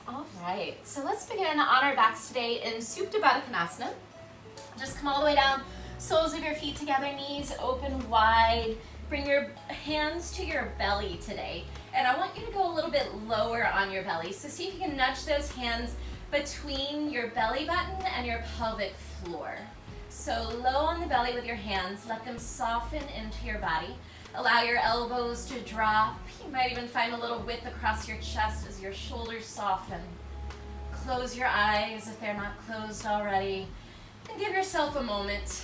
All right, so let's begin on our backs today in Supta Baddha Konasana. Just come all the way down, soles of your feet together, knees open wide. Bring your hands to your belly today. And I want you to go a little bit lower on your belly. So see if you can nudge those hands between your belly button and your pelvic floor. So low on the belly with your hands, let them soften into your body. Allow your elbows to drop. You might even find a little width across your chest as your shoulders soften. Close your eyes if they're not closed already. And give yourself a moment.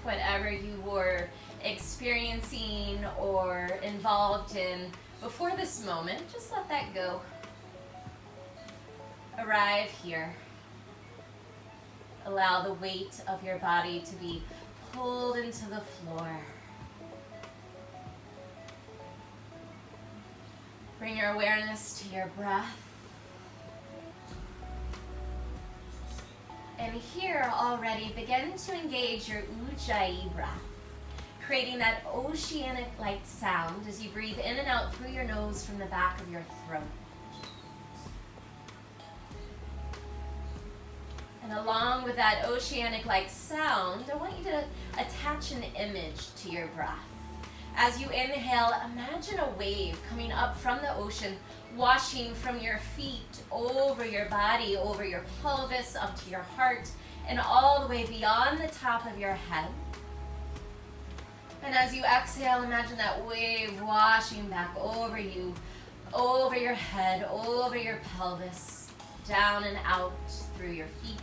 Whatever you were experiencing or involved in before this moment, just let that go. Arrive here. Allow the weight of your body to be pulled into the floor. Bring your awareness to your breath. And here already, begin to engage your Ujjayi breath, creating that oceanic-like sound as you breathe in and out through your nose from the back of your throat. And along with that oceanic-like sound, I want you to attach an image to your breath. As you inhale, imagine a wave coming up from the ocean, washing from your feet over your body, over your pelvis, up to your heart, and all the way beyond the top of your head. And as you exhale, imagine that wave washing back over you, over your head, over your pelvis, down and out through your feet.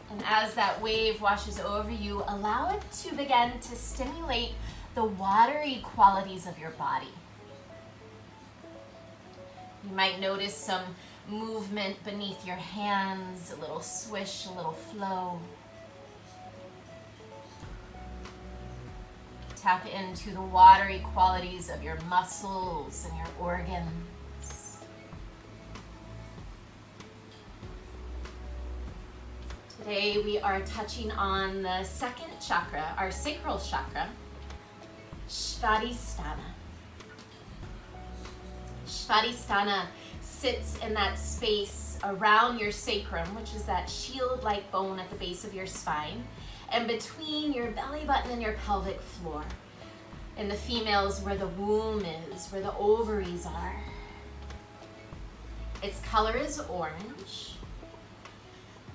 And as that wave washes over you, allow it to begin to stimulate the watery qualities of your body. You might notice some movement beneath your hands, a little swish, a little flow. Tap into the watery qualities of your muscles and your organs. Today we are touching on the second chakra, our sacral chakra, SVADISTHANA. SVADISTHANA sits in that space around your sacrum, which is that shield-like bone at the base of your spine, and between your belly button and your pelvic floor. In the females, where the womb is, where the ovaries are. Its color is orange.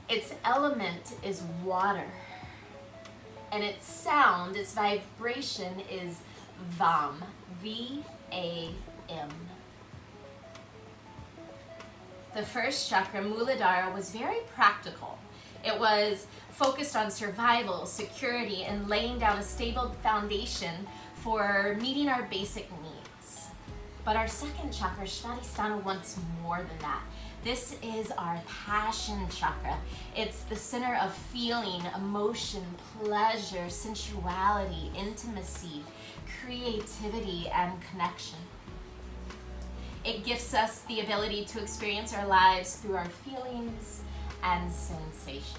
Its element is water. And its sound, its vibration is VAM, V-A-M. The first chakra, Muladhara, was very practical. It was focused on survival, security, and laying down a stable foundation for meeting our basic needs. But our second chakra, SVADISTHANA, wants more than that. This is our passion chakra. It's the center of feeling, emotion, pleasure, sensuality, intimacy, creativity, and connection. It gives us the ability to experience our lives through our feelings and sensations.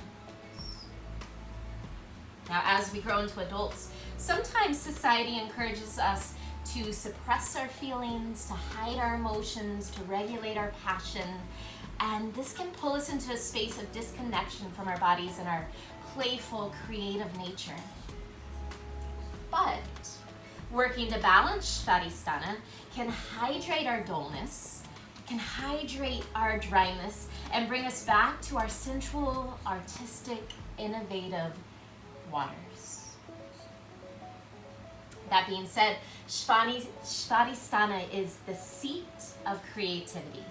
Now, as we grow into adults, sometimes society encourages us to suppress our feelings, to hide our emotions, to regulate our passion, and this can pull us into a space of disconnection from our bodies and our playful, creative nature. But working to balance SVADISTHANA can hydrate our dullness, can hydrate our dryness, and bring us back to our sensual, artistic, innovative waters. That being said, SVADISTHANA is the seat of creativity.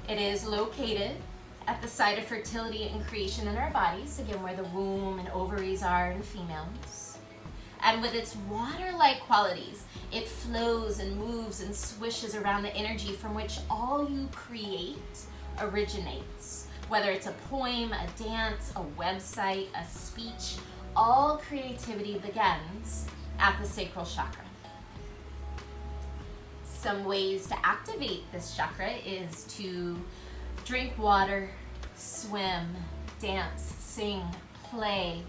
It is located at the site of fertility and creation in our bodies, again where the womb and ovaries are in females. And with its water-like qualities, it flows and moves and swishes around the energy from which all you create originates. Whether it's a poem, a dance, a website, a speech, all creativity begins at the sacral chakra. Some ways to activate this chakra is to drink water, swim, dance, sing, play,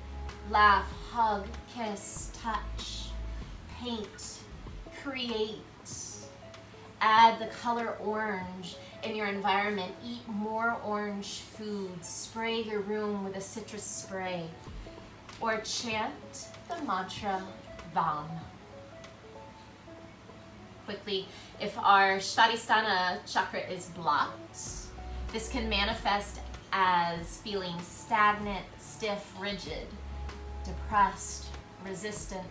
laugh, hug, kiss, touch, paint, create. Add the color orange in your environment. Eat more orange foods. Spray your room with a citrus spray. Or chant the mantra VAM. Quickly, if our SVADISTHANA chakra is blocked, this can manifest as feeling stagnant, stiff, rigid, depressed, resistant,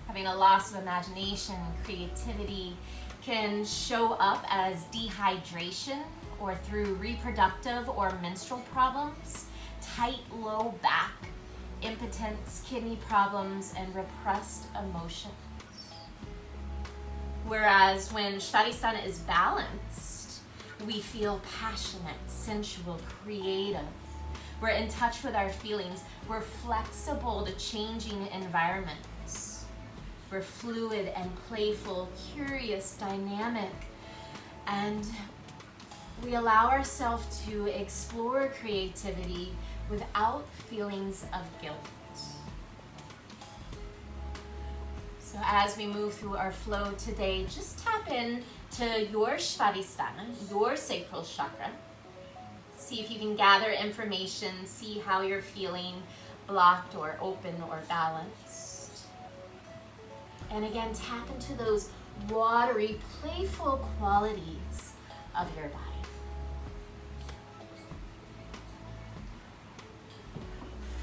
having a loss of imagination, creativity. Can show up as dehydration or through reproductive or menstrual problems, tight low back, impotence, kidney problems, and repressed emotions. Whereas when SVADISTHANA is balanced, we feel passionate, sensual, creative. We're in touch with our feelings. We're flexible to changing environments. We're fluid and playful, curious, dynamic, and we allow ourselves to explore creativity without feelings of guilt. So as we move through our flow today, just tap in to your SVADISTHANA, your sacral chakra. See if you can gather information, see how you're feeling, blocked or open or balanced. And again, tap into those watery, playful qualities of your body.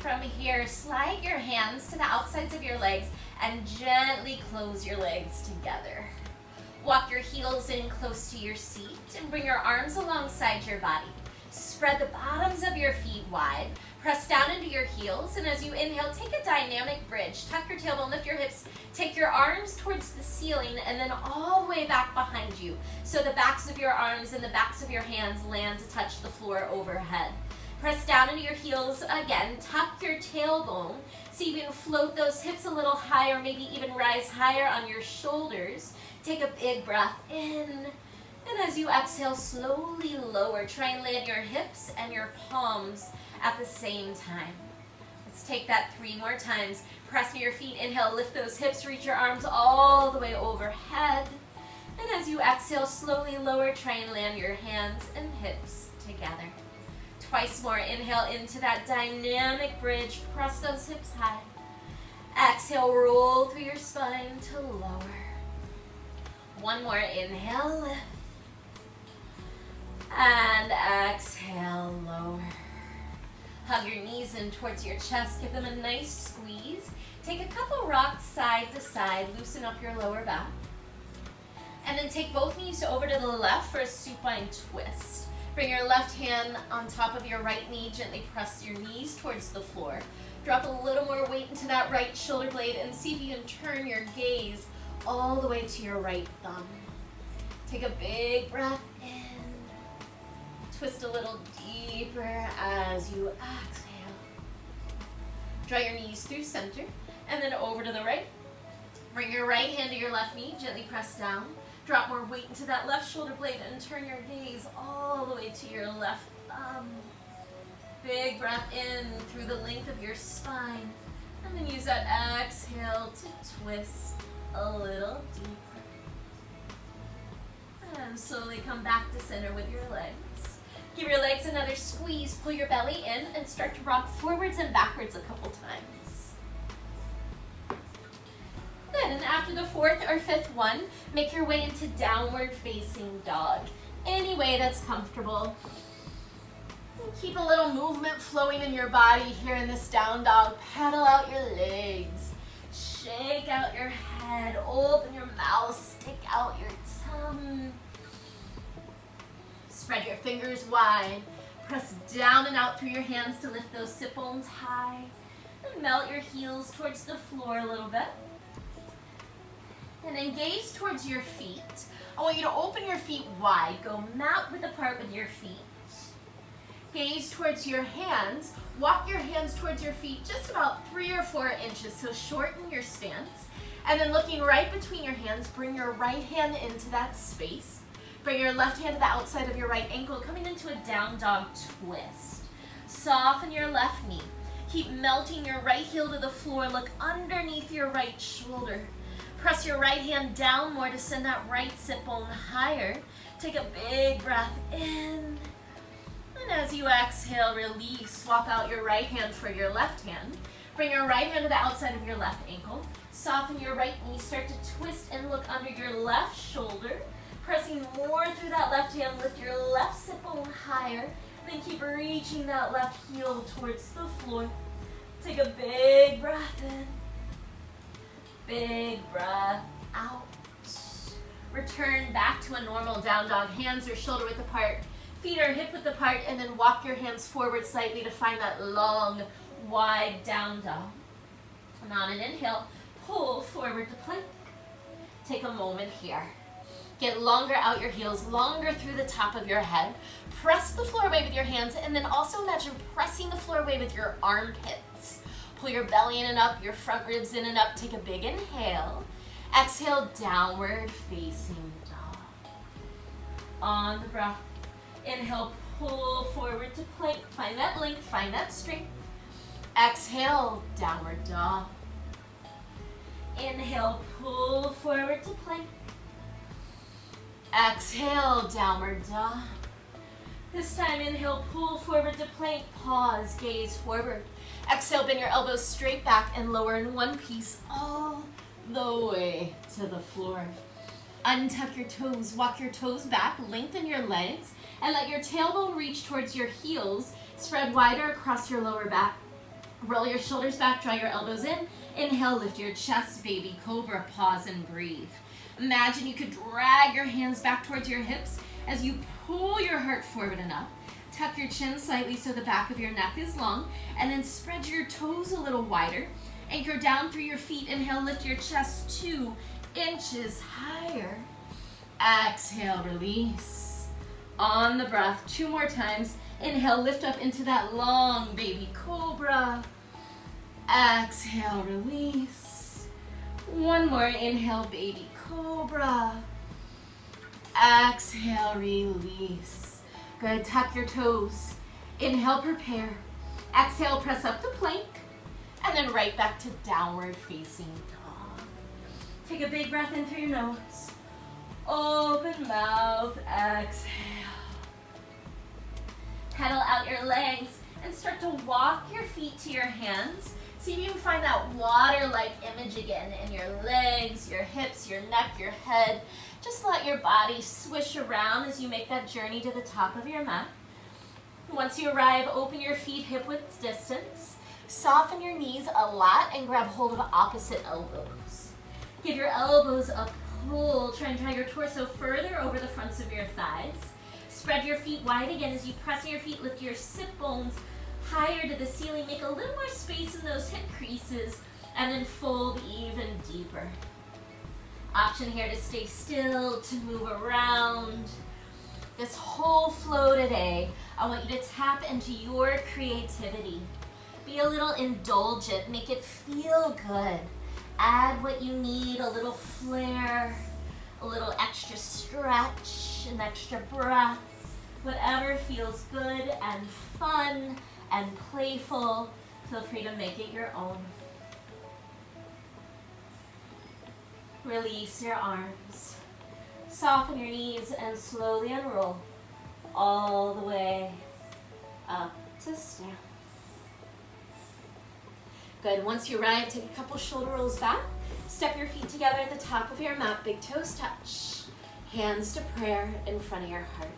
From here, slide your hands to the outsides of your legs and gently close your legs together. Walk your heels in close to your seat and bring your arms alongside your body. Spread the bottoms of your feet wide. Press down into your heels, and as you inhale, take a dynamic bridge. Tuck your tailbone, lift your hips, take your arms towards the ceiling, and then all the way back behind you. So the backs of your arms and the backs of your hands land to touch the floor overhead. Press down into your heels again, tuck your tailbone, so you can float those hips a little higher, maybe even rise higher on your shoulders. Take a big breath in. And as you exhale, slowly lower. Try and land your hips and your palms at the same time. Let's take that 3 more times. Press to your feet. Inhale, lift those hips, reach your arms all the way overhead. And as you exhale, slowly lower. Try and land your hands and hips together. Twice more. Inhale into that dynamic bridge. Press those hips high. Exhale, roll through your spine to lower. One more. Inhale, lift. And exhale, lower. Hug your knees in towards your chest. Give them a nice squeeze. Take a couple rocks side to side. Loosen up your lower back. And then take both knees over to the left for a supine twist. Bring your left hand on top of your right knee. Gently press your knees towards the floor. Drop a little more weight into that right shoulder blade and see if you can turn your gaze all the way to your right thumb. Take a big breath in. Twist a little deeper as you exhale. Draw your knees through center and then over to the right. Bring your right hand to your left knee, gently press down. Drop more weight into that left shoulder blade and turn your gaze all the way to your left thumb. Big breath in through the length of your spine. And then use that exhale to twist a little deeper. And slowly come back to center with your legs. Give your legs another squeeze, pull your belly in, and start to rock forwards and backwards a couple times. Good, and after the 4th or 5th one, make your way into downward facing dog. Any way that's comfortable. Keep a little movement flowing in your body here in this down dog. Pedal out your legs. Shake out your head. Open your mouth. Stick out your tongue. Spread your fingers wide. Press down and out through your hands to lift those sit bones high. And melt your heels towards the floor a little bit. And then gaze towards your feet. I want you to open your feet wide. Go mat width apart with your feet. Gaze towards your hands. Walk your hands towards your feet just about 3 or 4 inches. So shorten your stance. And then looking right between your hands, bring your right hand into that space. Bring your left hand to the outside of your right ankle, coming into a down dog twist. Soften your left knee. Keep melting your right heel to the floor. Look underneath your right shoulder. Press your right hand down more to send that right sit bone higher. Take a big breath in. And as you exhale, release. Swap out your right hand for your left hand. Bring your right hand to the outside of your left ankle. Soften your right knee. Start to twist and look under your left shoulder. Pressing more through that left hand. Lift your left sit bone higher. Then keep reaching that left heel towards the floor. Take a big breath in. Big breath out. Return back to a normal down dog. Hands are shoulder width apart. Feet are hip width apart. And then walk your hands forward slightly to find that long, wide down dog. And on an inhale, pull forward to plank. Take a moment here. Get longer out your heels, longer through the top of your head. Press the floor away with your hands, and then also imagine pressing the floor away with your armpits. Pull your belly in and up, your front ribs in and up. Take a big inhale. Exhale, downward facing dog. On the breath, inhale, pull forward to plank. Find that length, find that strength. Exhale, downward dog. Inhale, pull forward to plank. Exhale, downward dog. This time, inhale, pull forward to plank. Pause, gaze forward. Exhale, bend your elbows straight back and lower in one piece all the way to the floor. Untuck your toes, walk your toes back, lengthen your legs, and let your tailbone reach towards your heels. Spread wider across your lower back. Roll your shoulders back, draw your elbows in. Inhale, lift your chest, baby cobra. Pause and breathe. Imagine you could drag your hands back towards your hips as you pull your heart forward and up. Tuck your chin slightly so the back of your neck is long, and then spread your toes a little wider. Anchor down through your feet. Inhale, lift your chest 2 inches higher. Exhale, release. On the breath, 2 more times. Inhale, lift up into that long baby cobra. Exhale, release. 1 more, inhale, baby cobra. Exhale, release. Good, tuck your toes. Inhale, prepare. Exhale, press up to plank. And then right back to downward facing dog. Take a big breath in through your nose. Open mouth, exhale. Pedal out your legs and start to walk your feet to your hands. See if you can find that water-like image again in your legs, your hips, your neck, your head. Just let your body swish around as you make that journey to the top of your mat. Once you arrive, open your feet hip-width distance. Soften your knees a lot and grab hold of opposite elbows. Give your elbows a pull. Try and drag your torso further over the fronts of your thighs. Spread your feet wide again as you press your feet. Lift your sit bones higher to the ceiling. Make a little more space in those hip creases and then fold even deeper. Option here to stay still, to move around. This whole flow today, I want you to tap into your creativity. Be a little indulgent, make it feel good. Add what you need, a little flair, a little extra stretch, an extra breath. Whatever feels good and fun and playful, feel free to make it your own. Release your arms. Soften your knees and slowly unroll all the way up to stand. Good, once you arrive, take a couple shoulder rolls back. Step your feet together at the top of your mat, big toes touch. Hands to prayer in front of your heart.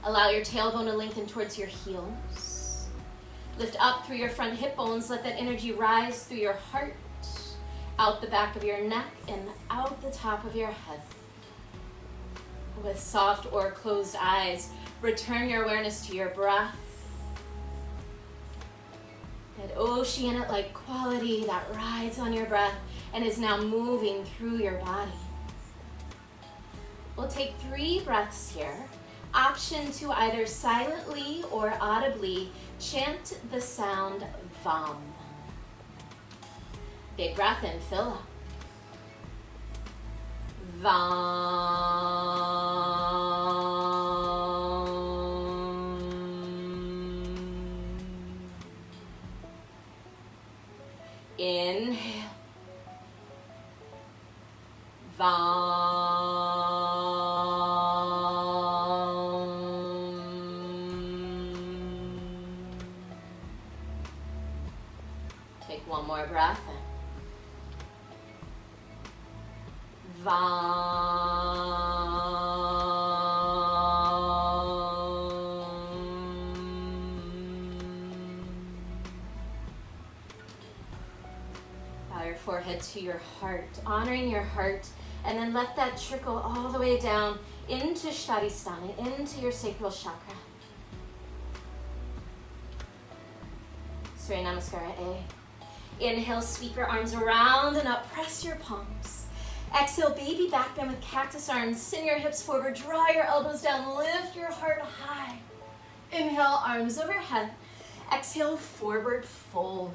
Allow your tailbone to lengthen towards your heels. Lift up through your front hip bones, let that energy rise through your heart, out the back of your neck, and out the top of your head. With soft or closed eyes, return your awareness to your breath. That oceanic-like quality that rides on your breath and is now moving through your body. We'll take 3 breaths here. Option to either silently or audibly chant the sound VAM. Big breath in, fill up. VAM. Inhale. Take one more breath in. Bow your forehead to your heart, honoring your heart, and then let that trickle all the way down into SVADISTHANA, into your sacral chakra. Surya Namaskara A. Inhale, sweep your arms around and up, press your palms. Exhale, baby back bend with cactus arms, send your hips forward, draw your elbows down, lift your heart high. Inhale, arms overhead. Exhale, forward fold.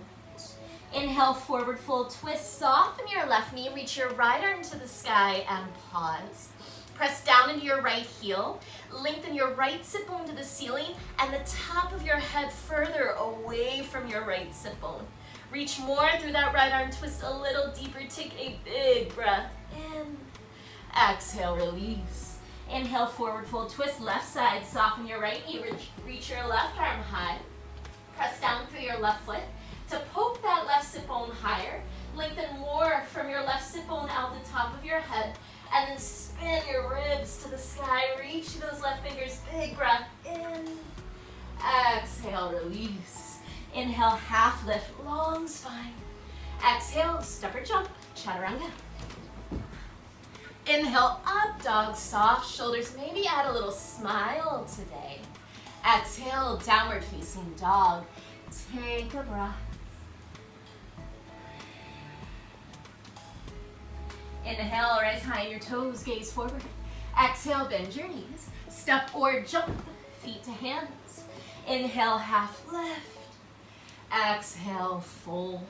Inhale, forward fold, twist, soften your left knee, reach your right arm to the sky and pause. Press down into your right heel, lengthen your right sit bone to the ceiling and the top of your head further away from your right sit bone. Reach more through that right arm, twist a little deeper, take a big breath in. Exhale, release. Inhale, forward fold, twist left side, soften your right knee, reach your left arm high. Press down through your left foot to poke that left sit bone higher. Lengthen more from your left sit bone out the top of your head. And then spin your ribs to the sky. Reach those left fingers. Big breath in. Exhale, release. Inhale, half lift, long spine. Exhale, step or jump, chaturanga. Inhale, up dog, soft shoulders. Maybe add a little smile today. Exhale, downward facing dog. Take a breath. Inhale, rise high on your toes, gaze forward. Exhale, bend your knees. Step or jump, feet to hands. Inhale, half lift. Exhale, fold.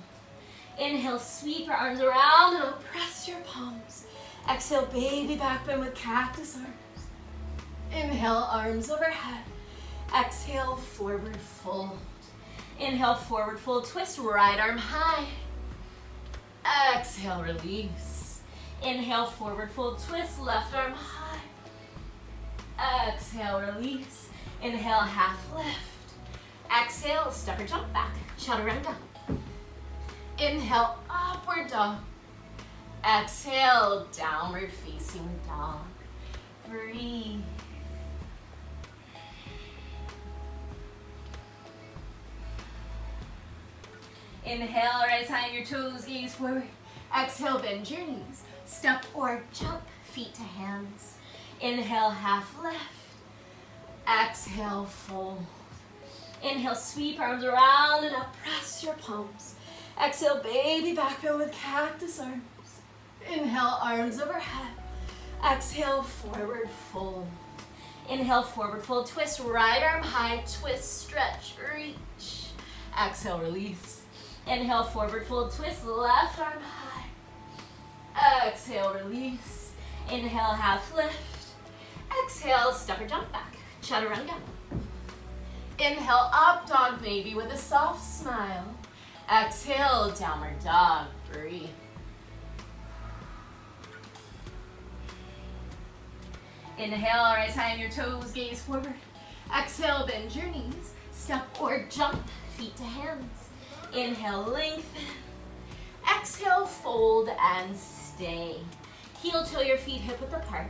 Inhale, sweep your arms around and press your palms. Exhale, baby back bend with cactus arms. Inhale, arms overhead. Exhale, forward fold. Inhale, forward fold, twist, right arm high. Exhale, release. Inhale, forward fold, twist, left arm high. Exhale, release. Inhale, half lift. Exhale, step or jump back, chaturanga. Inhale, upward dog. Exhale, downward facing dog. Breathe. Inhale, rise high on your toes, gaze forward. Exhale, bend your knees. Step or jump, feet to hands. Inhale, half lift. Exhale, fold. Inhale, sweep arms around and up, press your palms. Exhale, baby back bend with cactus arms. Inhale, arms overhead. Exhale, forward fold. Inhale, forward fold, twist, right arm high, twist, stretch, reach. Exhale, release. Inhale, forward fold, twist, left arm high. Exhale, release. Inhale, half lift. Exhale, step or jump back, chaturanga. Inhale, up dog baby with a soft smile. Exhale, downward dog, breathe. Inhale, rise high on your toes, gaze forward. Exhale, bend your knees. Step or jump, feet to hands. Inhale, lengthen. Exhale, fold and stay. Heel toe your feet hip width apart.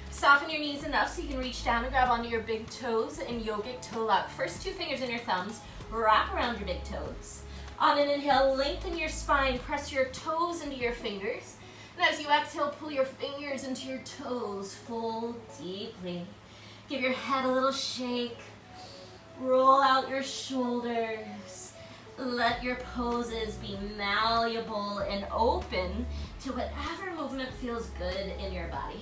Soften your knees enough so you can reach down and grab onto your big toes in yogic toe lock. First two fingers in your thumbs, wrap around your big toes. On an inhale, lengthen your spine, press your toes into your fingers. And as you exhale, pull your fingers into your toes, fold deeply. Give your head a little shake. Roll out your shoulders. Let your poses be malleable and open to whatever movement feels good in your body.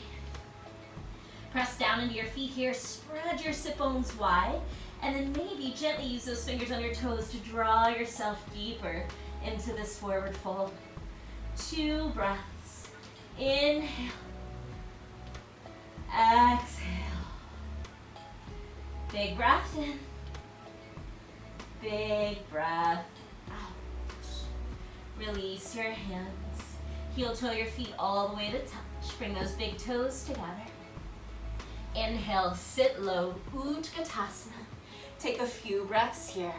Press down into your feet here, spread your sit bones wide, and then maybe gently use those fingers on your toes to draw yourself deeper into this forward fold. 2 breaths. Inhale. Exhale. Big breath in. Big breath out. Release your hands. Heel toe your feet all the way to touch. Bring those big toes together. Inhale, sit low, Utkatasana. Take a few breaths here.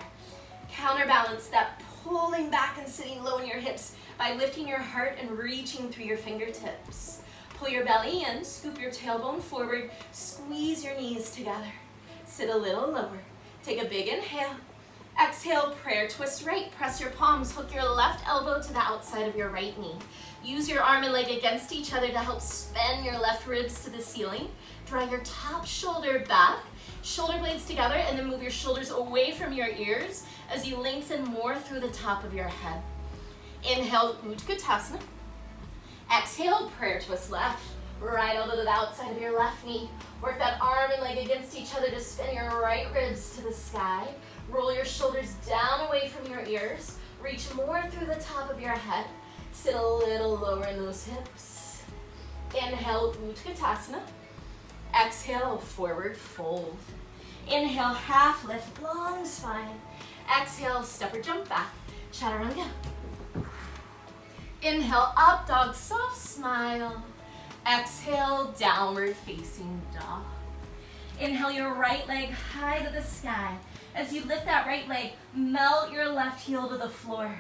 Counterbalance that pulling back and sitting low in your hips by lifting your heart and reaching through your fingertips. Pull your belly in, scoop your tailbone forward, squeeze your knees together. Sit a little lower. Take a big inhale. Exhale, prayer twist right. Press your palms, hook your left elbow to the outside of your right knee. Use your arm and leg against each other to help spin your left ribs to the ceiling. Draw your top shoulder back, shoulder blades together, and then move your shoulders away from your ears as you lengthen more through the top of your head. Inhale, Utkatasana. Exhale, prayer twist left. Right elbow to the outside of your left knee. Work that arm and leg against each other to spin your right ribs to the sky. Roll your shoulders down away from your ears. Reach more through the top of your head. Sit a little lower in those hips. Inhale, Utkatasana. Exhale, forward fold. Inhale, half lift, long spine. Exhale, step or jump back. Chaturanga. Inhale, up dog, soft smile. Exhale, downward facing dog. Inhale your right leg high to the sky. As you lift that right leg, melt your left heel to the floor.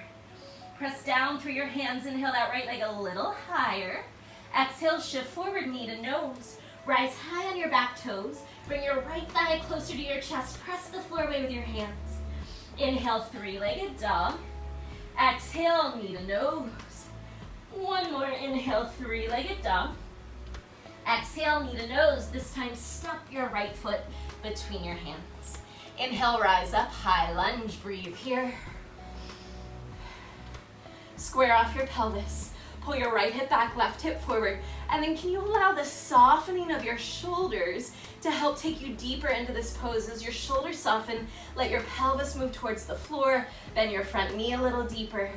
Press down through your hands. Inhale that right leg a little higher. Exhale, shift forward, knee to nose. Rise high on your back toes. Bring your right thigh closer to your chest. Press the floor away with your hands. Inhale, three-legged dog. Exhale, knee to nose. One more. Inhale, three-legged dog. Exhale, knee to nose. This time, step your right foot between your hands. Inhale, rise up, high lunge. Breathe here. Square off your pelvis. Pull your right hip back, left hip forward. And then can you allow the softening of your shoulders to help take you deeper into this pose? As your shoulders soften, let your pelvis move towards the floor. Bend your front knee a little deeper.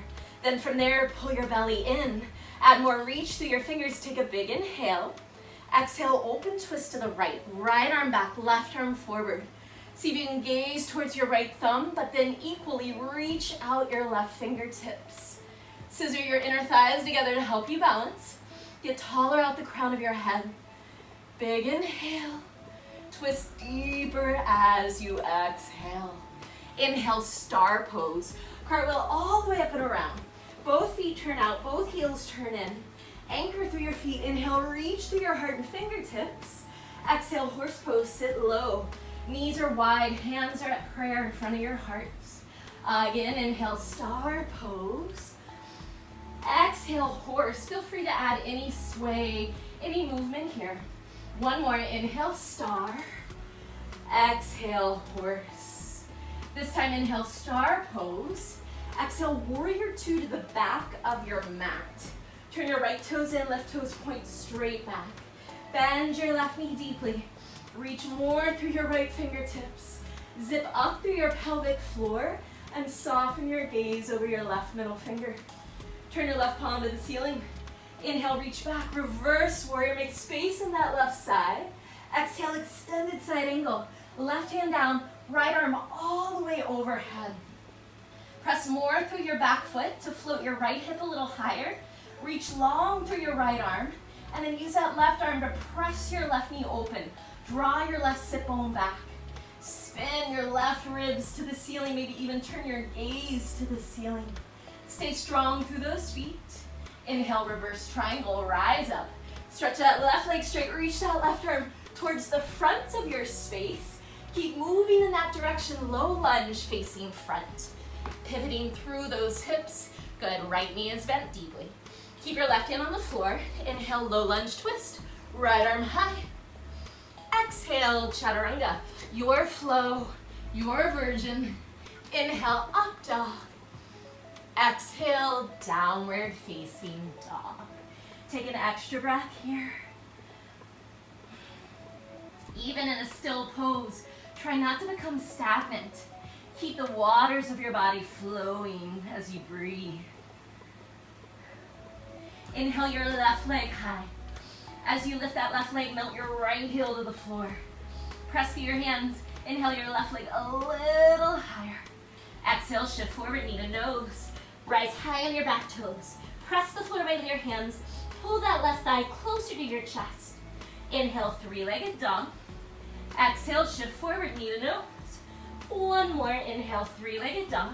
Then from there, pull your belly in. Add more reach through your fingers. Take a big inhale. Exhale, open twist to the right. Right arm back, left arm forward. See if you can gaze towards your right thumb, but then equally reach out your left fingertips. Scissor your inner thighs together to help you balance. Get taller out the crown of your head. Big inhale. Twist deeper as you exhale. Inhale, star pose. Cartwheel all the way up and around. Both feet turn out, both heels turn in. Anchor through your feet. Inhale, reach through your heart and fingertips. Exhale, horse pose, sit low. Knees are wide, hands are at prayer in front of your hearts. Again, inhale, star pose. Exhale, horse. Feel free to add any sway, any movement here. One more, inhale, star. Exhale, horse. This time, inhale, star pose. Exhale, warrior two to the back of your mat. Turn your right toes in, left toes point straight back. Bend your left knee deeply. Reach more through your right fingertips. Zip up through your pelvic floor and soften your gaze over your left middle finger. Turn your left palm to the ceiling. Inhale, reach back, reverse warrior. Make space in that left side. Exhale, extended side angle. Left hand down, right arm all the way overhead. Press more through your back foot to float your right hip a little higher. Reach long through your right arm, and then use that left arm to press your left knee open. Draw your left sit bone back. Spin your left ribs to the ceiling, maybe even turn your gaze to the ceiling. Stay strong through those feet. Inhale, reverse triangle, rise up. Stretch that left leg straight, reach that left arm towards the front of your space. Keep moving in that direction, low lunge facing front. Pivoting through those hips. Good, right knee is bent deeply. Keep your left hand on the floor. Inhale, low lunge twist. Right arm high. Exhale, chaturanga. Your flow, your version. Inhale, up dog. Exhale, downward facing dog. Take an extra breath here. Even in a still pose, try not to become stagnant. Keep the waters of your body flowing as you breathe. Inhale your left leg high. As you lift that left leg, melt your right heel to the floor. Press through your hands. Inhale your left leg a little higher. Exhale, shift forward, knee to nose. Rise high on your back toes. Press the floor with your hands. Pull that left thigh closer to your chest. Inhale, three-legged dog. Exhale, shift forward, knee to nose. One more, inhale, three-legged dog.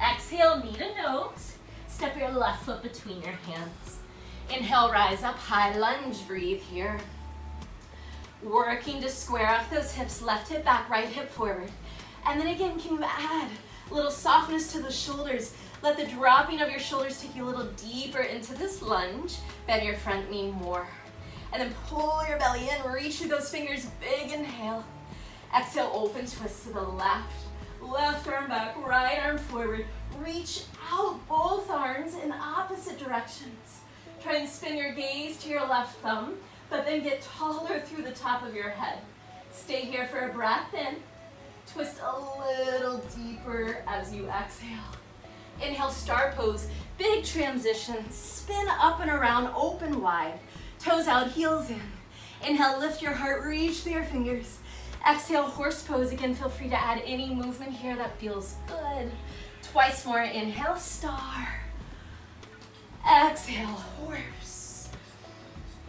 Exhale, knee to nose. Step your left foot between your hands. Inhale, rise up, high lunge, breathe here. Working to square off those hips, left hip back, right hip forward. And then again, can you add a little softness to the shoulders? Let the dropping of your shoulders take you a little deeper into this lunge. Bend your front knee more. And then pull your belly in, reach through those fingers, big inhale. Exhale, open twist to the left. Left arm back, right arm forward. Reach out both arms in opposite directions. Try and spin your gaze to your left thumb, but then get taller through the top of your head. Stay here for a breath in. Twist a little deeper as you exhale. Inhale, star pose, big transition. Spin up and around, open wide. Toes out, heels in. Inhale, lift your heart, reach through your fingers. Exhale, horse pose. Again, feel free to add any movement here that feels good. Twice more, inhale, star. Exhale, horse.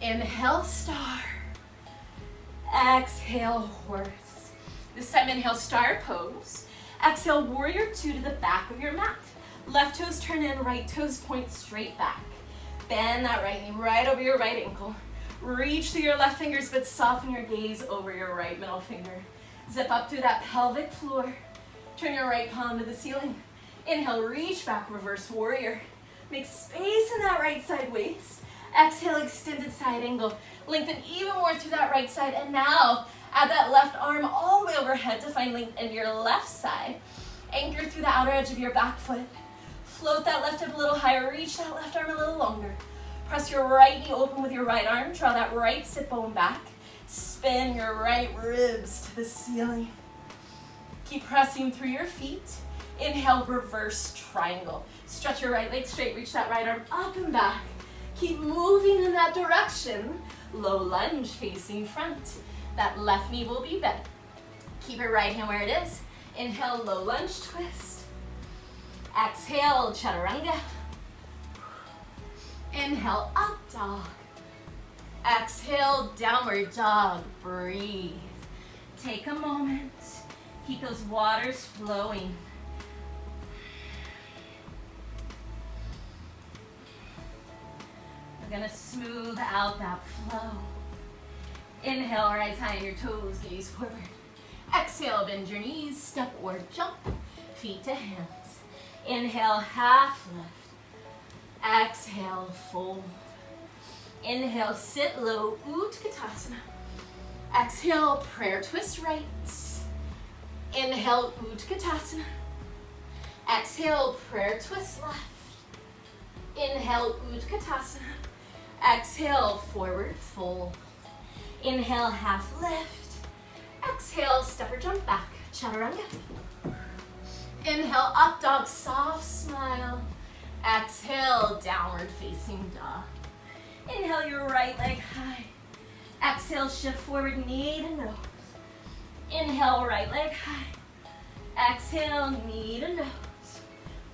Inhale, star. Exhale, horse. This time, inhale, star pose. Exhale, warrior two to the back of your mat. Left toes turn in, right toes point straight back. Bend that right knee right over your right ankle. Reach through your left fingers, but soften your gaze over your right middle finger. Zip up through that pelvic floor. Turn your right palm to the ceiling. Inhale, reach back, reverse warrior. Make space in that right side waist. Exhale, extended side angle. Lengthen even more through that right side. And now, add that left arm all the way overhead to find length in your left side. Anchor through the outer edge of your back foot. Float that left hip a little higher. Reach that left arm a little longer. Press your right knee open with your right arm. Draw that right sit bone back. Spin your right ribs to the ceiling. Keep pressing through your feet. Inhale, reverse triangle. Stretch your right leg straight. Reach that right arm up and back. Keep moving in that direction. Low lunge facing front. That left knee will be bent. Keep your right hand where it is. Inhale, low lunge twist. Exhale, chaturanga. Inhale, up dog. Exhale, downward dog. Breathe. Take a moment. Keep those waters flowing. We're gonna smooth out that flow. Inhale, rise high on your toes, gaze forward. Exhale, bend your knees, step or jump, feet to hands. Inhale, half lift. Exhale, fold. Inhale, sit low, Utkatasana. Exhale, prayer twist right. Inhale, Utkatasana. Exhale, prayer twist left. Inhale, Utkatasana. Exhale, forward fold. Inhale, half lift. Exhale, step or jump back, chaturanga. Inhale, up dog, soft smile. Exhale, downward facing dog. Inhale, your right leg high. Exhale, shift forward, knee to nose. Inhale, right leg high. Exhale, knee to nose.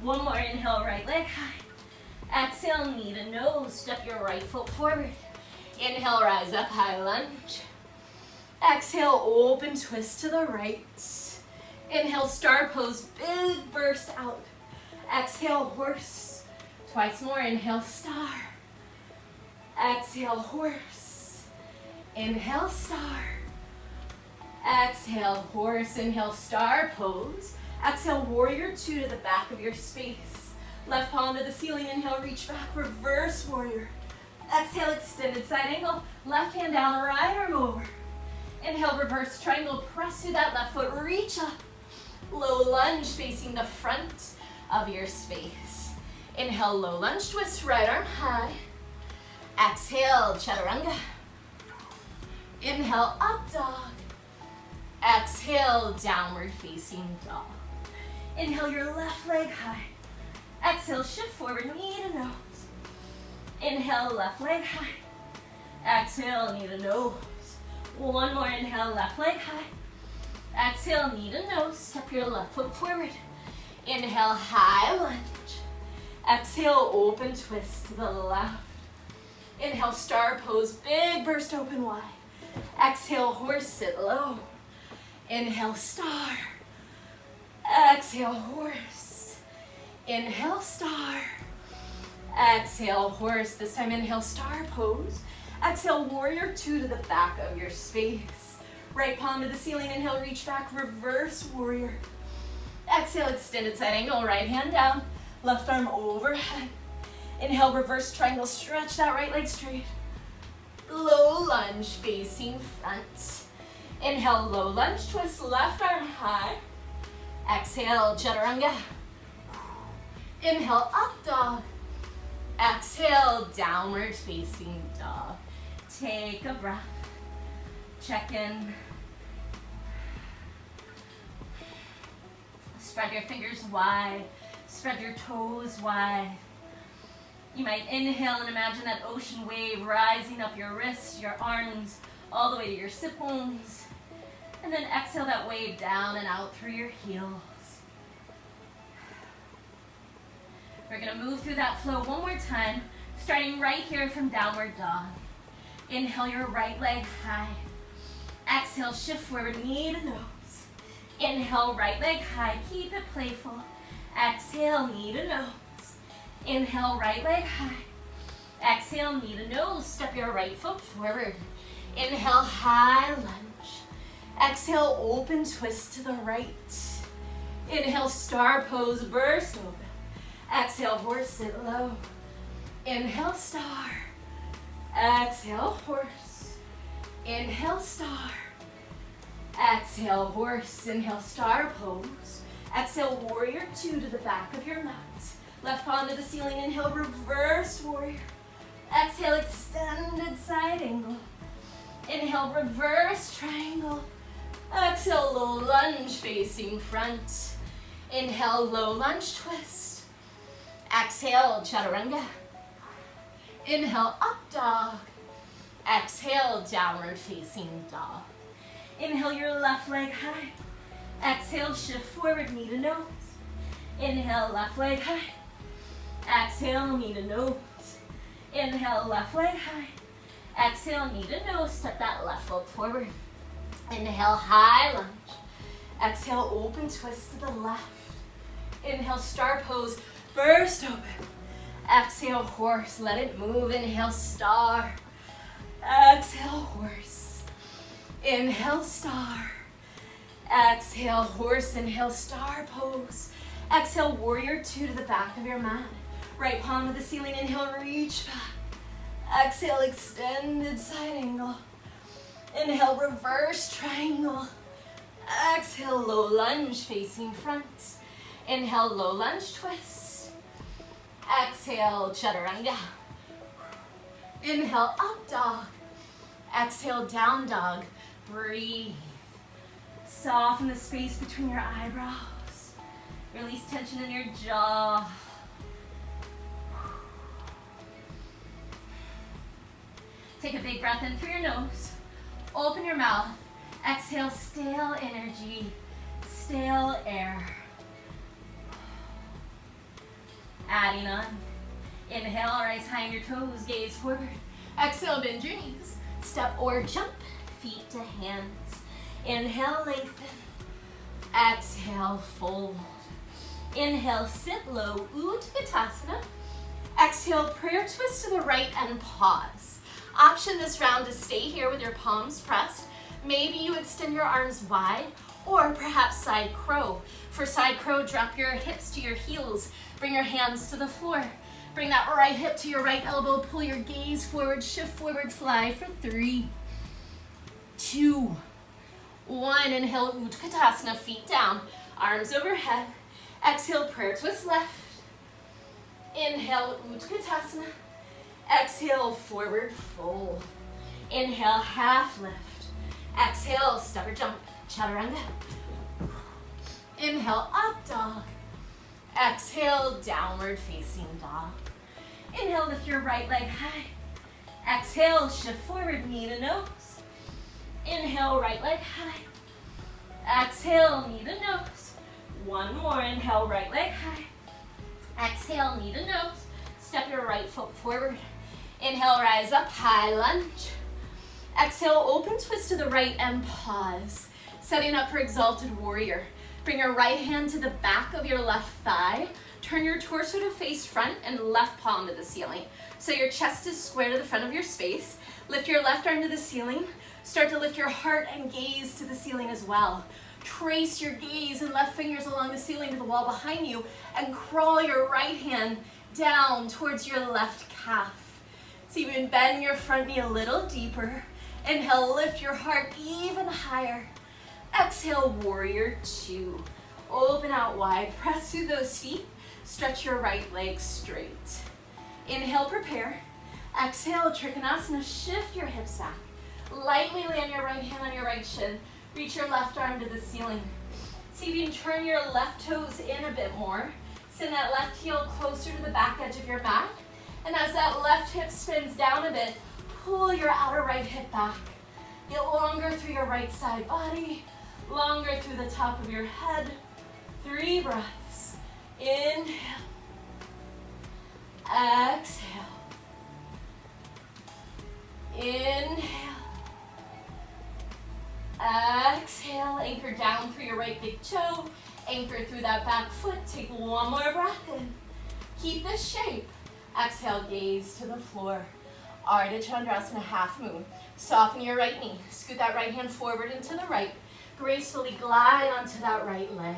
One more, inhale, right leg high. Exhale, knee to nose. Step your right foot forward. Inhale, rise up, high lunge. Exhale, open twist to the right. Inhale, star pose, big burst out. Exhale, horse. Twice more, inhale, star. Exhale, horse. Inhale, star. Exhale, horse. Inhale, star pose. Exhale, warrior two to the back of your space. Left palm to the ceiling. Inhale, reach back, reverse warrior. Exhale, extended side angle. Left hand down, right arm over. Inhale, reverse triangle. Press through that left foot, reach up. Low lunge facing the front of your space. Inhale, low lunge twist, right arm high. Exhale, chaturanga. Inhale, up dog. Exhale, downward facing dog. Inhale, your left leg high. Exhale, shift forward, knee to nose. Inhale, left leg high. Exhale, knee to nose. One more, inhale, left leg high. Exhale, knee to nose. Step your left foot forward. Inhale, high lunge. Exhale, open twist to the left. Inhale, star pose, big burst open wide. Exhale, horse, sit low. Inhale, star. Exhale, horse. Inhale, star. Exhale, horse. This time, inhale, star pose. Exhale, warrior two to the back of your space. Right palm to the ceiling. Inhale, reach back, reverse warrior. Exhale, extended side angle, right hand down. Left arm overhead. Inhale, reverse triangle, stretch that right leg straight. Low lunge, facing front. Inhale, low lunge, twist, left arm high. Exhale, chaturanga. Inhale, up dog. Exhale, downward facing dog. Take a breath. Check in. Spread your fingers wide. Spread your toes wide. You might inhale and imagine that ocean wave rising up your wrists, your arms, all the way to your sit bones. And then exhale that wave down and out through your heels. We're gonna move through that flow one more time, starting right here from downward dog. Inhale your right leg high. Exhale, shift forward, knee to nose. Inhale, right leg high, keep it playful. Exhale, knee to nose. Inhale, right leg high. Exhale, knee to nose. Step your right foot forward. Inhale, high lunge. Exhale, open twist to the right. Inhale, star pose, burst open. Exhale, horse, sit low. Inhale, star. Exhale, horse. Inhale, star. Exhale, horse. Inhale, star pose. Exhale, warrior two to the back of your mat. Left palm to the ceiling. Inhale, reverse warrior. Exhale, extended side angle. Inhale, reverse triangle. Exhale, low lunge facing front. Inhale, low lunge twist. Exhale, chaturanga. Inhale, up dog. Exhale, downward facing dog. Inhale your left leg high. Exhale, shift forward, knee to nose. Inhale, left leg high. Exhale, knee to nose. Inhale, left leg high. Exhale, knee to nose. Step that left foot forward. Inhale, high lunge. Exhale, open twist to the left. Inhale, star pose, burst open. Exhale, horse, let it move. Inhale, star. Exhale, horse. Inhale, star. Exhale, horse. Inhale, star pose. Exhale, warrior two to the back of your mat. Right palm to the ceiling. Inhale, reach back. Exhale, extended side angle. Inhale, reverse triangle. Exhale, low lunge facing front. Inhale, low lunge twist. Exhale, chaturanga. Inhale, up dog. Exhale, down dog. Breathe. Soften the space between your eyebrows. Release tension in your jaw. Take a big breath in through your nose. Open your mouth. Exhale, stale energy, stale air. Adding on. Inhale, rise high on your toes, gaze forward. Exhale, bend your knees. Step or jump, feet to hands. Inhale, lengthen. Exhale, fold. Inhale, sit low, Utkatasana. Exhale, prayer twist to the right and pause. Option this round to stay here with your palms pressed. Maybe you extend your arms wide, or perhaps side crow. For side crow, drop your hips to your heels. Bring your hands to the floor. Bring that right hip to your right elbow. Pull your gaze forward, shift forward, fly for 3, 2, 1. Inhale, Utkatasana, feet down, arms overhead. Exhale, prayer twist left. Inhale, Utkatasana. Exhale, forward fold. Inhale, half lift. Exhale, step or jump, chaturanga. Inhale, up dog. Exhale, downward facing dog. Inhale, lift your right leg high. Exhale, shift forward, knee to nose. Inhale, right leg high. Exhale, knee to nose. One more, inhale, right leg high. Exhale, knee to nose. Step your right foot forward. Inhale, rise up, high lunge. Exhale, open twist to the right and pause. Setting up for exalted warrior. Bring your right hand to the back of your left thigh. Turn your torso to face front and left palm to the ceiling. So your chest is square to the front of your space. Lift your left arm to the ceiling. Start to lift your heart and gaze to the ceiling as well. Trace your gaze and left fingers along the ceiling to the wall behind you and crawl your right hand down towards your left calf. So you can bend your front knee a little deeper. Inhale, lift your heart even higher. Exhale, warrior two. Open out wide, press through those feet. Stretch your right leg straight. Inhale, prepare. Exhale, Trikonasana, shift your hips back. Lightly land your right hand on your right shin. Reach your left arm to the ceiling. See if you can turn your left toes in a bit more. Send that left heel closer to the back edge of your mat. And as that left hip spins down a bit, pull your outer right hip back. Get longer through your right side body, longer through the top of your head. 3 breaths. Inhale. Exhale. Inhale. Exhale, anchor down through your right big toe. Anchor through that back foot. Take one more breath in. Keep this shape. Exhale, gaze to the floor. Ardha Chandrasana, half moon. Soften your right knee. Scoot that right hand forward and to the right. Gracefully glide onto that right leg.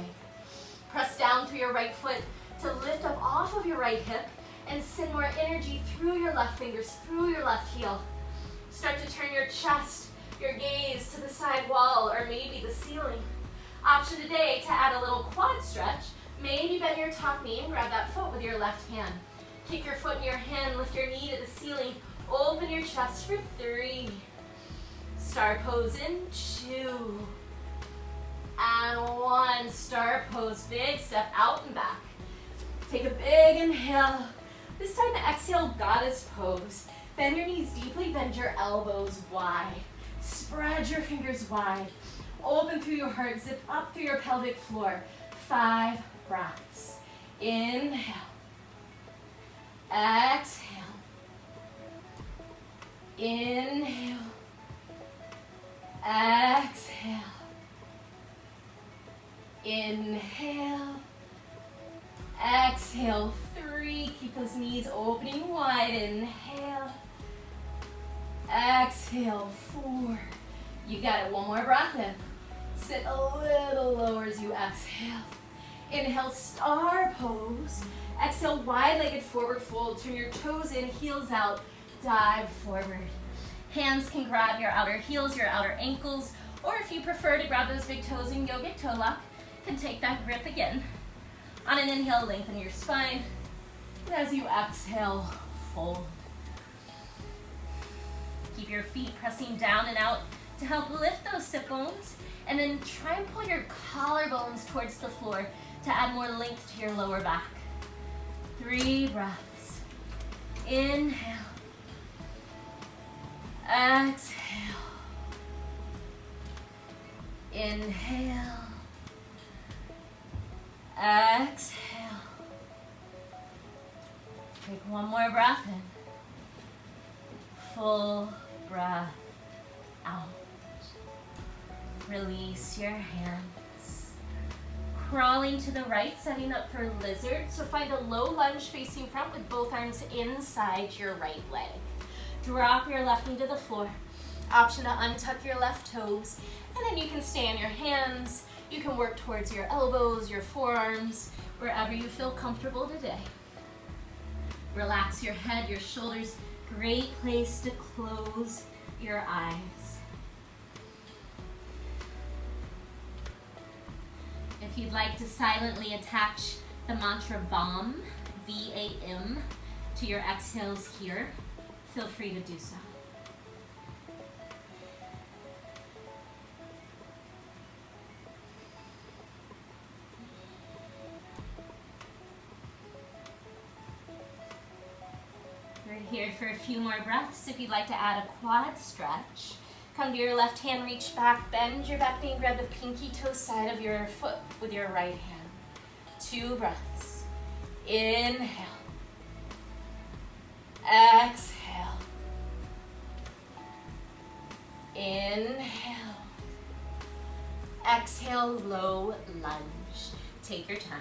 Press down through your right foot to lift up off of your right hip and send more energy through your left fingers, through your left heel. Start to turn your chest, your gaze to the side wall or maybe the ceiling. Option today to add a little quad stretch. Maybe bend your top knee and grab that foot with your left hand. Kick your foot in your hand, lift your knee to the ceiling. Open your chest for 3. Star pose in 2. And 1. Star pose, big step out and back. Take a big inhale. This time exhale, goddess pose. Bend your knees deeply, bend your elbows wide. Spread your fingers wide. Open through your heart, zip up through your pelvic floor. 5 breaths. Inhale. Exhale. Inhale. Exhale. Inhale. Exhale. 3. Keep those knees opening wide. Inhale. Exhale. 4. You got it. One more breath in. Sit a little lower as you exhale. Inhale, star pose. Exhale, wide-legged forward fold. Turn your toes in, heels out, dive forward. Hands can grab your outer heels, your outer ankles, or if you prefer to grab those big toes in yogic toe lock, can take that grip again. On an inhale, lengthen your spine. And as you exhale, fold. Keep your feet pressing down and out to help lift those sit bones. And then try and pull your collarbones towards the floor to add more length to your lower back. 3 breaths. Inhale. Exhale. Inhale. Exhale. Take one more breath in. Full breath out. Release your hands. Crawling to the right, setting up for lizard. So find a low lunge facing front with both arms inside your right leg. Drop your left knee to the floor. Option to untuck your left toes. And then you can stay on your hands. You can work towards your elbows, your forearms, wherever you feel comfortable today. Relax your head, your shoulders. Great place to close your eyes. If you'd like to silently attach the mantra VAM, V-A-M, to your exhales here, feel free to do so. We're here for a few more breaths. If you'd like to add a quad stretch, come to your left hand, reach back, bend your back knee, and grab the pinky toe side of your foot with your right hand. 2 breaths. Inhale. Exhale. Inhale. Exhale, low lunge. Take your time.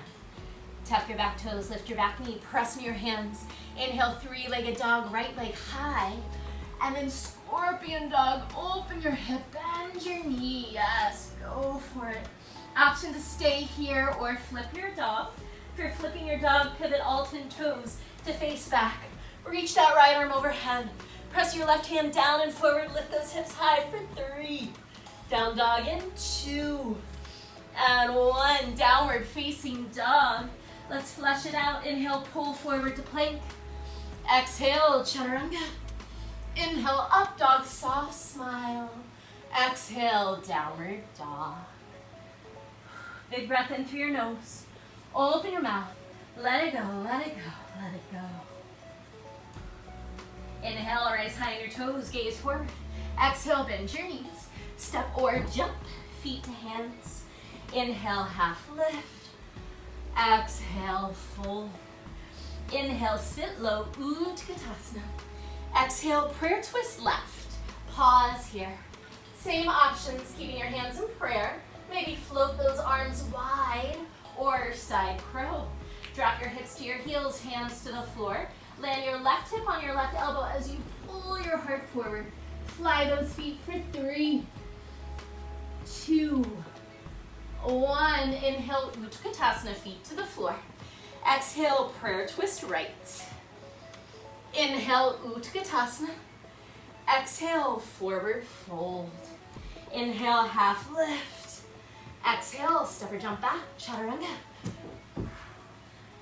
Tap your back toes, lift your back knee, press in your hands. Inhale, three-legged dog, right leg high. And then scorpion dog, open your hip, bend your knee. Yes, go for it. Option to stay here or flip your dog. If you're flipping your dog, pivot all 10 toes to face back. Reach that right arm overhead. Press your left hand down and forward, lift those hips high for 3. Down dog in 2. And 1, downward facing dog. Let's flesh it out. Inhale, pull forward to plank. Exhale, chaturanga. Inhale, up dog, soft smile. Exhale, downward dog. Big breath in through your nose. Open your mouth. Let it go, let it go, let it go. Inhale, rise high on your toes, gaze forward. Exhale, bend your knees. Step or jump, feet to hands. Inhale, half lift. Exhale, fold. Inhale, sit low, Utkatasana. Exhale, prayer twist left. Pause here. Same options, keeping your hands in prayer. Maybe float those arms wide or side crow. Drop your hips to your heels, hands to the floor. Land your left hip on your left elbow as you pull your heart forward. Fly those feet for 3, 2, 1. Inhale, Utkatasana, feet to the floor. Exhale, prayer twist right. Inhale, Utkatasana. Exhale, forward fold. Inhale, half lift. Exhale, step or jump back, chaturanga.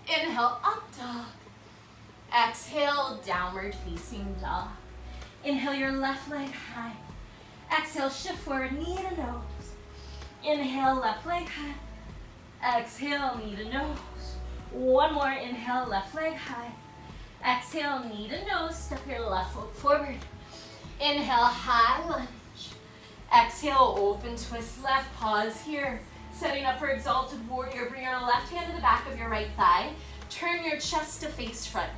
Inhale, up dog. Exhale, downward facing dog. Inhale, your left leg high. Exhale, shift forward, knee to nose. Inhale, left leg high. Exhale, knee to nose. One more, inhale, left leg high. Exhale, knee to nose, step your left foot forward. Inhale, high lunge. Exhale, open twist left, pause here. Setting up for exalted warrior, bring your left hand to the back of your right thigh. Turn your chest to face front.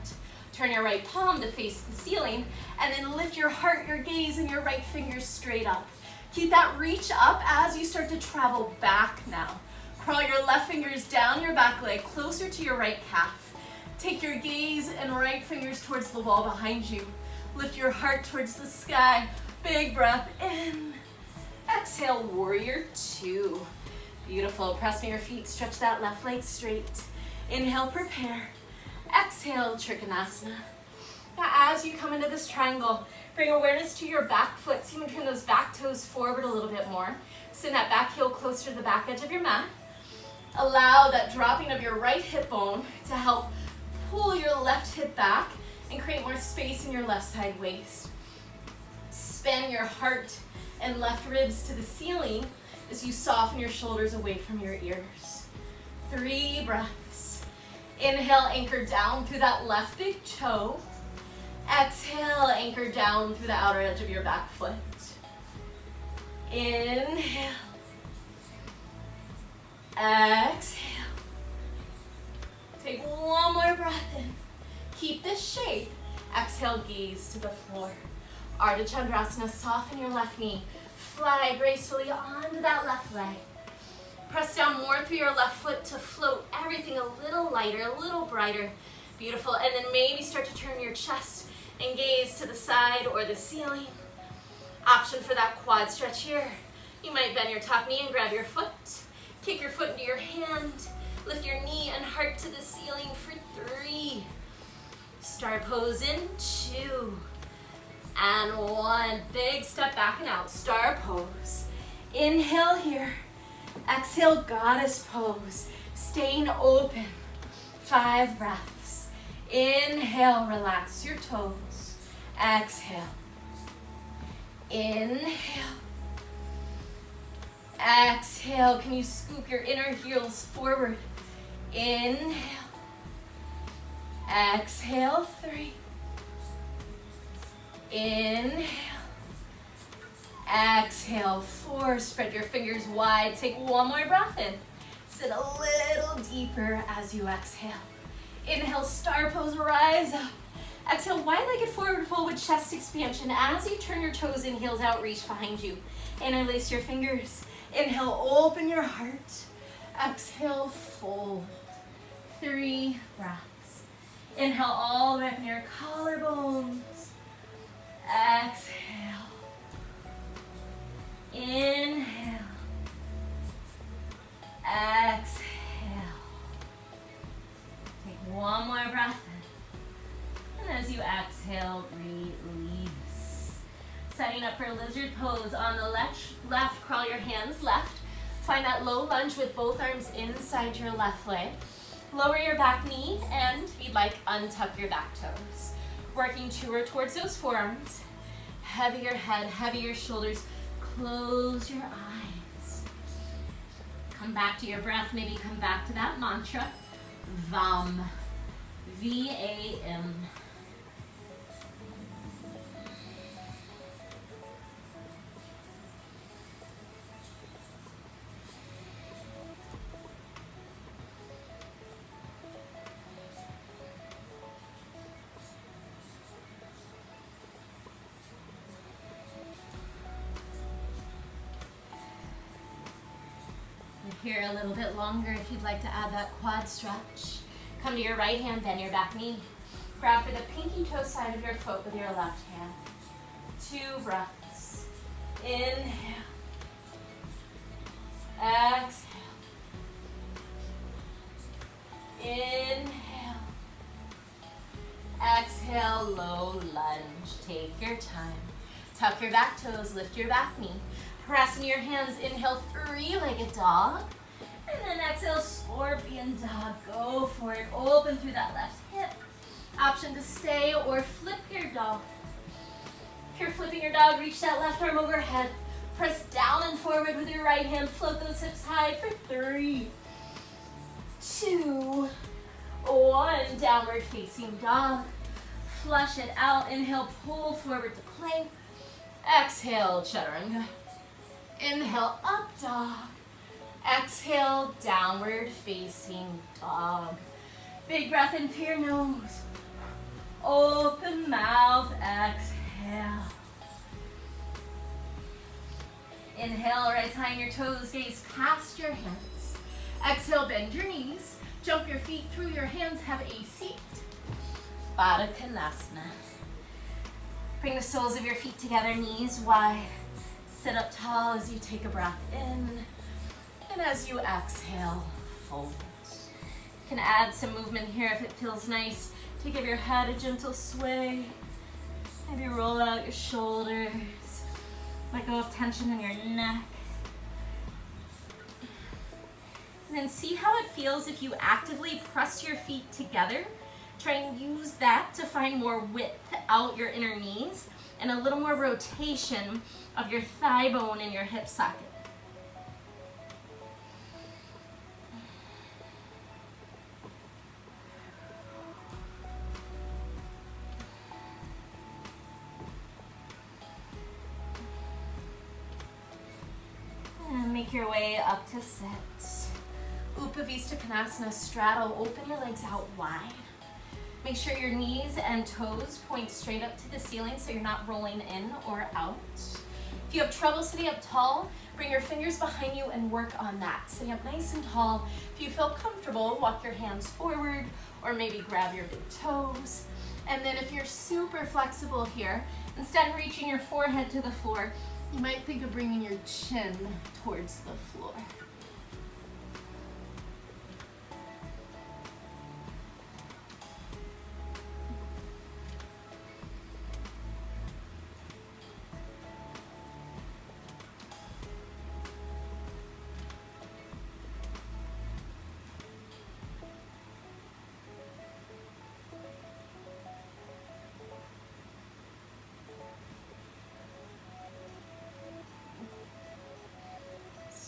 Turn your right palm to face the ceiling, and then lift your heart, your gaze, and your right fingers straight up. Keep that reach up as you start to travel back now. Crawl your left fingers down your back leg, closer to your right calf. Take your gaze and right fingers towards the wall behind you. Lift your heart towards the sky. Big breath in. Exhale, warrior 2. Beautiful. Pressing your feet, stretch that left leg straight. Inhale, prepare. Exhale, Trikonasana. Now as you come into this triangle, bring awareness to your back foot. So you can turn those back toes forward a little bit more. Send that back heel closer to the back edge of your mat. Allow that dropping of your right hip bone to help pull your left hip back and create more space in your left side waist. Spin your heart and left ribs to the ceiling as you soften your shoulders away from your ears. 3 breaths. Inhale, anchor down through that left big toe. Exhale, anchor down through the outer edge of your back foot. Inhale. Exhale. Take one more breath in. Keep this shape. Exhale, gaze to the floor. Ardha Chandrasana, soften your left knee. Fly gracefully onto that left leg. Press down more through your left foot to float everything a little lighter, a little brighter. Beautiful. And then maybe start to turn your chest and gaze to the side or the ceiling. Option for that quad stretch here. You might bend your top knee and grab your foot. Kick your foot into your hand. Lift your knee and heart to the ceiling for 3. Star pose in 2. And 1. Big step back and out. Star pose. Inhale here. Exhale, goddess pose. Staying open. 5 breaths. Inhale, relax your toes. Exhale. Inhale. Exhale. Can you scoop your inner heels forward? Inhale. Exhale, 3. Inhale. Exhale, 4. Spread your fingers wide. Take one more breath in. Sit a little deeper as you exhale. Inhale, star pose, rise up. Exhale, wide-legged forward fold with chest expansion. As you turn your toes in, heels out, reach behind you. Interlace your fingers. Inhale, open your heart. Exhale, fold. 3 breaths. Inhale, all the way up near collarbones. Exhale. Inhale. Exhale. Take one more breath in. And as you exhale, release. Setting up for lizard pose. On the left, crawl your hands left. Find that low lunge with both arms inside your left leg. Lower your back knee and, if you'd like, untuck your back toes. Working towards those forearms. Heavy your head, heavy your shoulders. Close your eyes. Come back to your breath. Maybe come back to that mantra. VAM. V-A-M. Here a little bit longer if you'd like to add that quad stretch. Come to your right hand, bend your back knee. Grab for the pinky toe side of your foot with your left hand. 2 breaths. Inhale. Exhale. Inhale. Exhale, low lunge. Take your time. Tuck your back toes, lift your back knee. Press into your hands, inhale, 3-legged dog. And then exhale, scorpion dog. Go for it. Open through that left hip. Option to stay or flip your dog. If you're flipping your dog, reach that left arm overhead. Press down and forward with your right hand. Float those hips high for 3, 2, 1. Downward facing dog. Flush it out. Inhale, pull forward to plank. Exhale, chaturanga. Inhale, up dog. Exhale, downward facing dog. Big breath in through your nose. Open mouth, exhale. Inhale, right side on your toes, gaze past your hands. Exhale, bend your knees. Jump your feet through your hands, have a seat. Baddha-Konasana. Bring the soles of your feet together, knees wide. Sit up tall as you take a breath in. And as you exhale, fold. You can add some movement here if it feels nice to give your head a gentle sway. Maybe roll out your shoulders. Let go of tension in your neck. And then see how it feels if you actively press your feet together. Try and use that to find more width out your inner knees and a little more rotation of your thigh bone and your hip socket. And make your way up to sit. Upavistha-Konasana, straddle, open your legs out wide. Make sure your knees and toes point straight up to the ceiling so you're not rolling in or out. If you have trouble sitting up tall, bring your fingers behind you and work on that. Sitting up nice and tall. If you feel comfortable, walk your hands forward or maybe grab your big toes. And then if you're super flexible here, instead of reaching your forehead to the floor, you might think of bringing your chin towards the floor.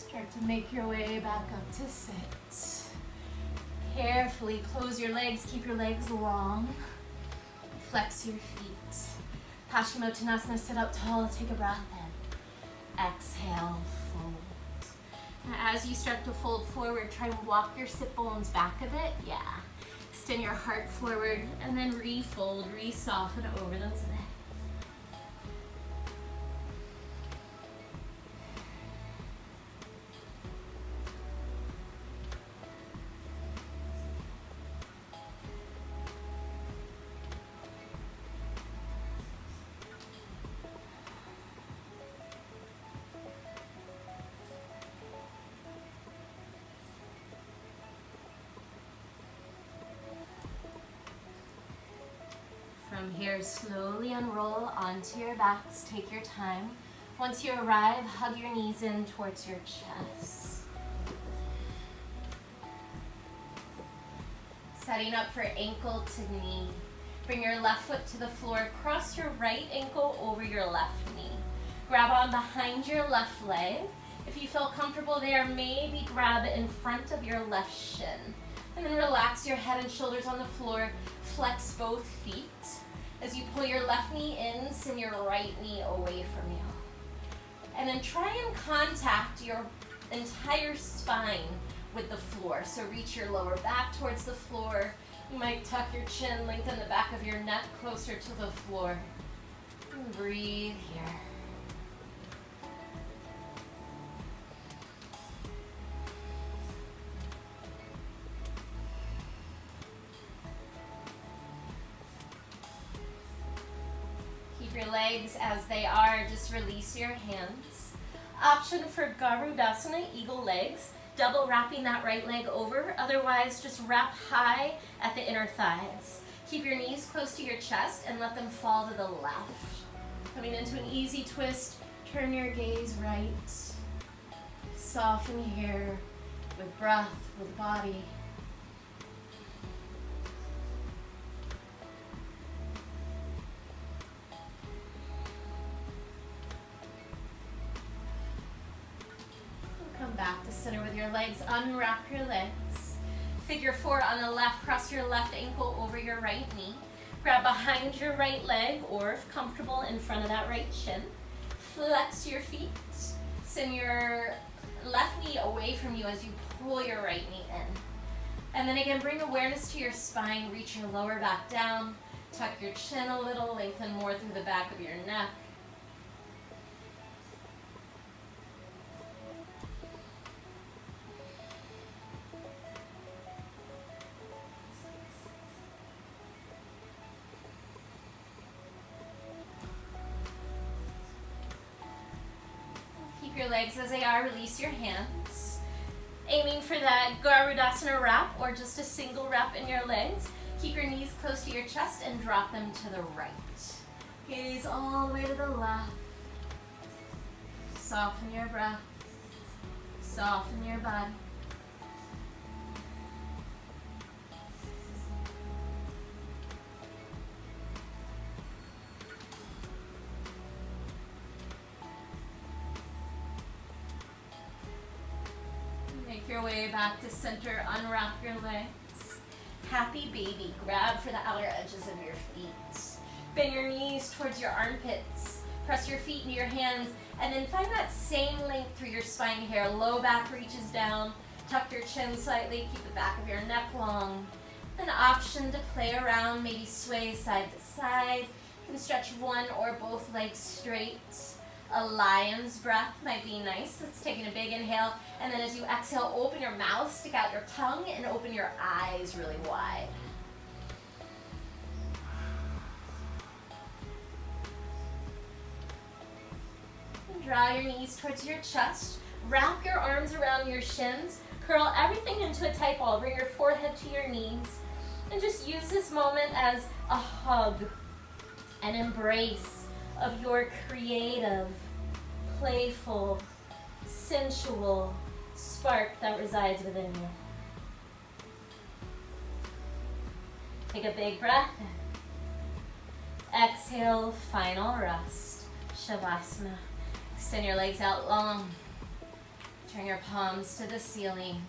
Start to make your way back up to sit. Carefully close your legs, keep your legs long. Flex your feet. Paschimottanasana, sit up tall, take a breath in. Exhale, fold. Now as you start to fold forward, try and walk your sit bones back a bit. Yeah. Extend your heart forward and then refold, re-soften over those legs. From here, slowly unroll onto your backs. Take your time. Once you arrive, hug your knees in towards your chest. Setting up for ankle to knee. Bring your left foot to the floor. Cross your right ankle over your left knee. Grab on behind your left leg. If you feel comfortable there, maybe grab in front of your left shin. And then relax your head and shoulders on the floor. Flex both feet. As you pull your left knee in, send your right knee away from you. And then try and contact your entire spine with the floor. So reach your lower back towards the floor. You might tuck your chin, lengthen the back of your neck closer to the floor. And breathe here. Your legs as they are, just release your hands. Option for Garudasana, eagle legs, double wrapping that right leg over, otherwise just wrap high at the inner thighs. Keep your knees close to your chest and let them fall to the left. Coming into an easy twist, turn your gaze right. Soften here with breath, with body. Back to center with your legs. Unwrap your legs. Figure 4 on the left. Cross your left ankle over your right knee. Grab behind your right leg, or if comfortable, in front of that right shin. Flex your feet. Send your left knee away from you as you pull your right knee in. And then again, bring awareness to your spine. Reach your lower back down. Tuck your chin a little. Lengthen more through the back of your neck. Your legs as they are, release your hands. Aiming for that Garudasana wrap or just a single wrap in your legs. Keep your knees close to your chest and drop them to the right. Gaze all the way to the left. Soften your breath. Soften your body. Your way back to center, unwrap your legs. Happy baby, grab for the outer edges of your feet. Bend your knees towards your armpits. Press your feet into your hands, and then find that same length through your spine here. Low back reaches down, tuck your chin slightly, keep the back of your neck long. An option to play around, maybe sway side to side. You can stretch one or both legs straight. A lion's breath might be nice. That's taking a big inhale. And then as you exhale, open your mouth, stick out your tongue, and open your eyes really wide. And draw your knees towards your chest. Wrap your arms around your shins. Curl everything into a tight ball. Bring your forehead to your knees. And just use this moment as a hug, an embrace of your creative, playful, sensual spark that resides within you. Take a big breath. Exhale, final rest. Shavasana. Extend your legs out long. Turn your palms to the ceiling.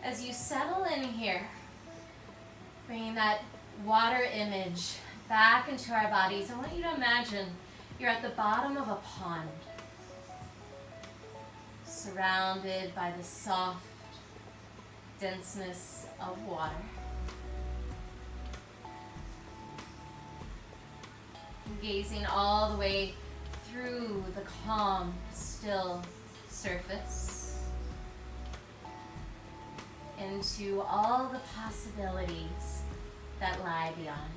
As you settle in here, bringing that water image back into our bodies, I want you to imagine you're at the bottom of a pond, surrounded by the soft denseness of water. Gazing all the way through the calm, still surface into all the possibilities that lie beyond.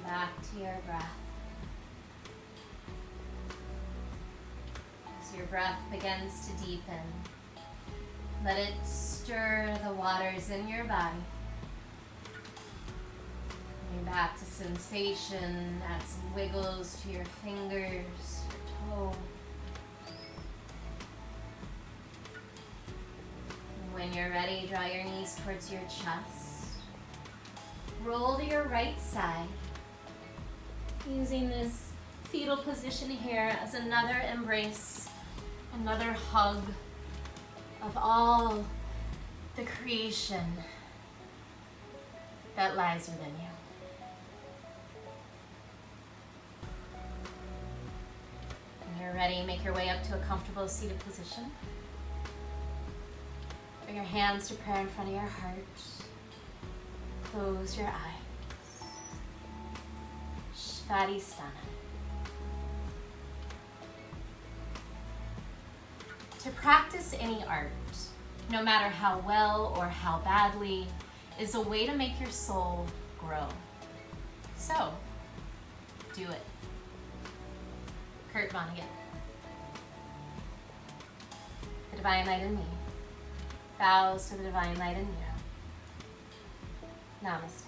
Back to your breath. As your breath begins to deepen, let it stir the waters in your body. Coming back to sensation, add some wiggles to your fingers, your toe. And when you're ready, draw your knees towards your chest. Roll to your right side. Using this fetal position here as another embrace, another hug of all the creation that lies within you. When you're ready, make your way up to a comfortable seated position. Bring your hands to prayer in front of your heart. Close your eyes. SVADISTHANA. To practice any art, no matter how well or how badly, is a way to make your soul grow. So, do it. Kurt Vonnegut. The divine light in me bows to the divine light in you. Namaste.